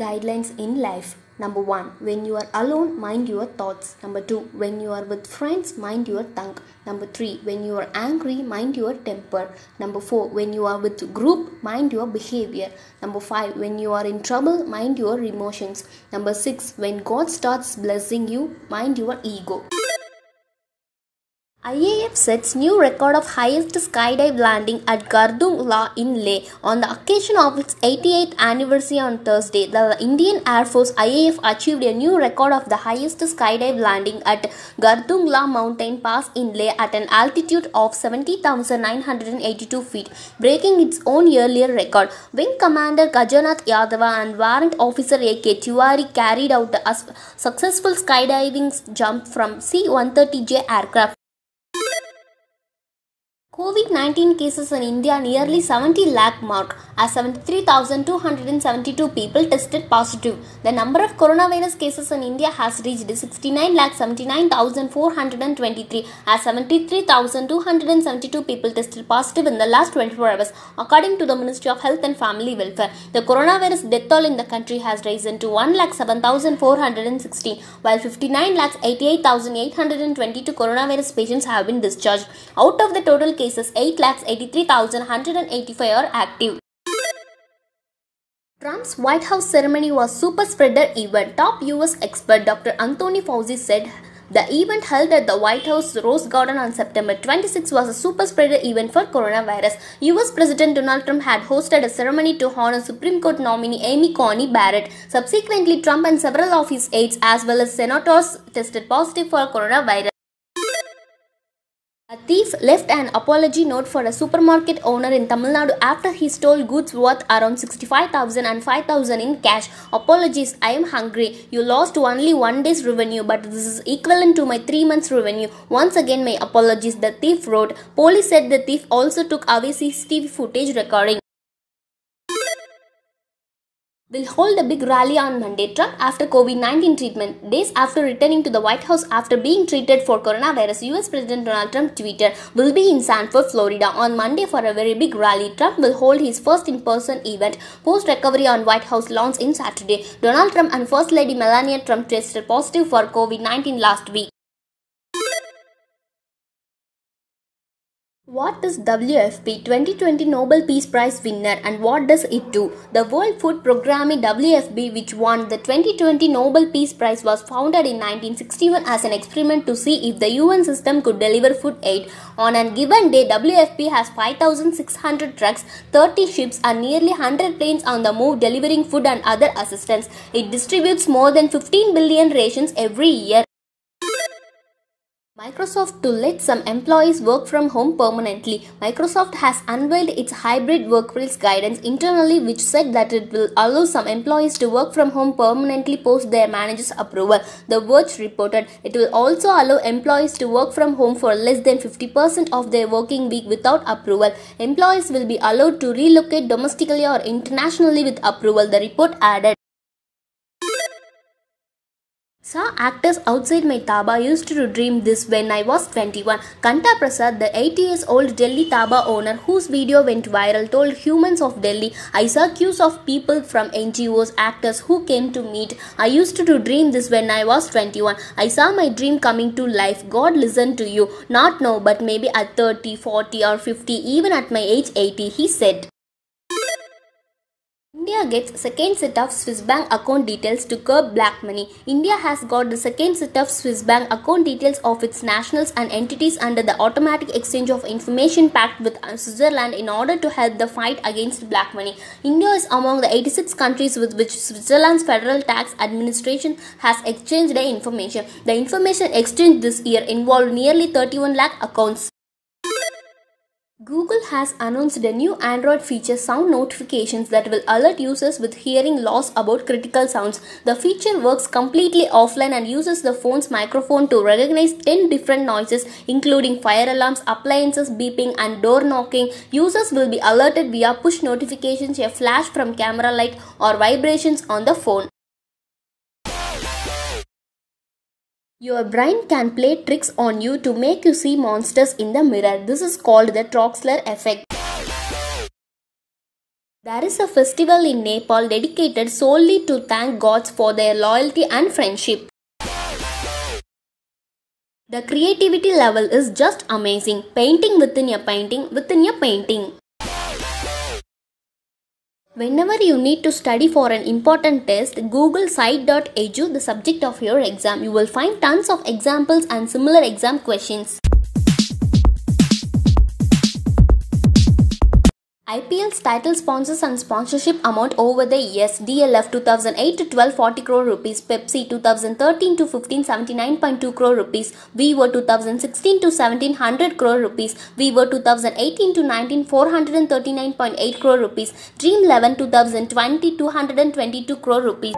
guidelines in life. Number 1. When you are alone, mind your thoughts. Number 2. When you are with friends, mind your tongue. Number 3. When you are angry, mind your temper. Number 4. When you are with group, mind your behavior. Number 5. When you are in trouble, mind your emotions. Number 6. When God starts blessing you, mind your ego. IAF sets new record of highest skydive landing at Gardung-La in Leh. On the occasion of its 88th anniversary on Thursday, the Indian Air Force IAF achieved a new record of the highest skydive landing at Gardung-La mountain pass in Leh at an altitude of 70,982 feet, breaking its own earlier record. Wing Commander Gajanath Yadava and Warrant Officer A.K. Tiwari carried out the successful skydiving jump from C-130J aircraft. COVID-19 cases in India nearly 70 lakh mark as 73,272 people tested positive. The number of coronavirus cases in India has reached 69,79,423 as 73,272 people tested positive in the last 24 hours, according to the Ministry of Health and Family Welfare. The coronavirus death toll in the country has risen to 1,07,416, while 59,88,822 coronavirus patients have been discharged. Out of the total cases, 8,83,185 are active. Trump's White House ceremony was super spreader event. Top US expert Dr. Anthony Fauci said the event held at the White House Rose Garden on September 26 was a super spreader event for coronavirus. US President Donald Trump had hosted a ceremony to honor Supreme Court nominee Amy Coney Barrett. Subsequently, Trump and several of his aides as well as senators tested positive for coronavirus. A thief left an apology note for a supermarket owner in Tamil Nadu after he stole goods worth around 65,000 and 5,000 in cash. Apologies, I am hungry. You lost only 1 day's revenue, but this is equivalent to my 3 months' revenue. Once again, my apologies, the thief wrote. Police said the thief also took away CCTV footage recording. Will hold a big rally on Monday. Trump after COVID-19 treatment. Days after returning to the White House after being treated for coronavirus, US President Donald Trump tweeted, will be in Sanford, Florida on Monday for a very big rally. Trump will hold his first in-person event post-recovery on White House lawns in Saturday. Donald Trump and First Lady Melania Trump tested positive for COVID-19 last week. What is WFP, 2020 Nobel Peace Prize winner, and what does it do? The World Food Programme WFP, which won the 2020 Nobel Peace Prize, was founded in 1961 as an experiment to see if the UN system could deliver food aid. On a given day, WFP has 5,600 trucks, 30 ships, and nearly 100 planes on the move delivering food and other assistance. It distributes more than 15 billion rations every year. Microsoft to let some employees work from home permanently. Microsoft has unveiled its hybrid workplace guidance internally, which said that it will allow some employees to work from home permanently post their manager's approval. The Verge reported it will also allow employees to work from home for less than 50% of their working week without approval. Employees will be allowed to relocate domestically or internationally with approval, the report added. Saw actors outside my Taba, used to dream this when I was 21. Kanta Prasad, the 80-year-old Delhi Taba owner whose video went viral, told Humans of Delhi, I saw queues of people from NGOs, actors who came to meet. I used to dream this when I was 21. I saw my dream coming to life. God listened to you. Not now, but maybe at 30, 40 or 50, even at my age 80, he said. India gets second set of Swiss bank account details to curb black money. India has got the second set of Swiss bank account details of its nationals and entities under the Automatic Exchange of Information Pact with Switzerland in order to help the fight against black money. India is among the 86 countries with which Switzerland's Federal Tax Administration has exchanged the information. The information exchange this year involved nearly 31 lakh accounts. Google has announced a new Android feature, sound notifications, that will alert users with hearing loss about critical sounds. The feature works completely offline and uses the phone's microphone to recognize 10 different noises, including fire alarms, appliances beeping, and door knocking. Users will be alerted via push notifications, a flash from camera light, or vibrations on the phone. Your brain can play tricks on you to make you see monsters in the mirror. This is called the Troxler effect. There is a festival in Nepal dedicated solely to thank gods for their loyalty and friendship. The creativity level is just amazing. Painting within a painting within a painting. Whenever you need to study for an important test, Google Site.edu the subject of your exam. You will find tons of examples and similar exam questions. IPL's title sponsors and sponsorship amount over the years: DLF 2008 to 1240 crore rupees, Pepsi 2013 to 1579.2 crore rupees, Vivo 2016 to 1700 crore rupees, Vivo 2018 to 19 439.8 crore rupees, Dream11 2020 222 crore rupees.